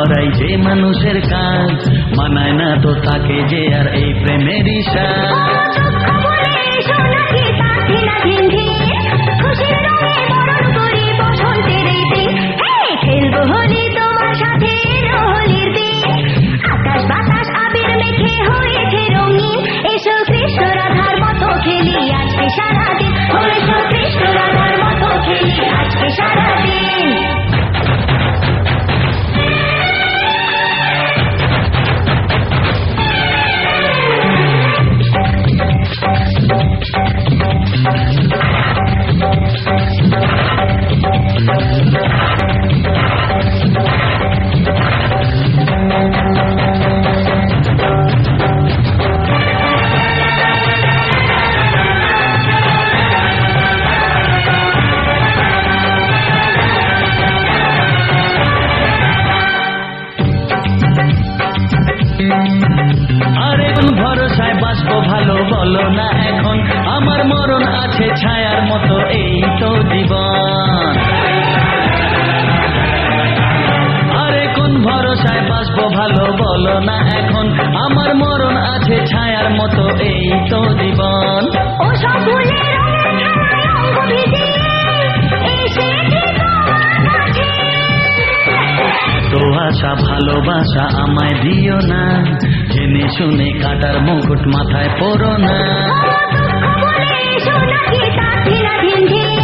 করাই যে মানুষের কাজ, মানায় না তো তাকে যে আর এই প্রেমেরই সাজ। খেলবো হোলি তোমার সাথে হোলির দিন, আকাশ বাতাস আবির মেখে হয়েছে রঙিন, এসো কৃষ্ণ রাধার মতো খেলি আজকে সারাদিন, এসো কৃষ্ণ রাধার মতো খেলি আজকে সারাদিন। আরে কোন ভরসায় বাঁচবো ভালো বলো না এখন, আমার মরণ আছে ছায়ার মতো এই তো জীবন। আরে কোন ভরসায় বাঁচবো ভালো বলো না এখন, আমার মরণ আছে ছায়ার মতো এই তো জীবন। ও সব ভুলে রঙের খেলায় অঙ্গ ভিজিয়ে এসেছি তোমার কাছে, তো আশা ভালোবাসা আমায় দিও না, জেনে শুনে কাটার মুকুট মাথায় পরো না। ও দুঃখ বলে এসো নাকি তার ঝিনা ঝিনঝিন,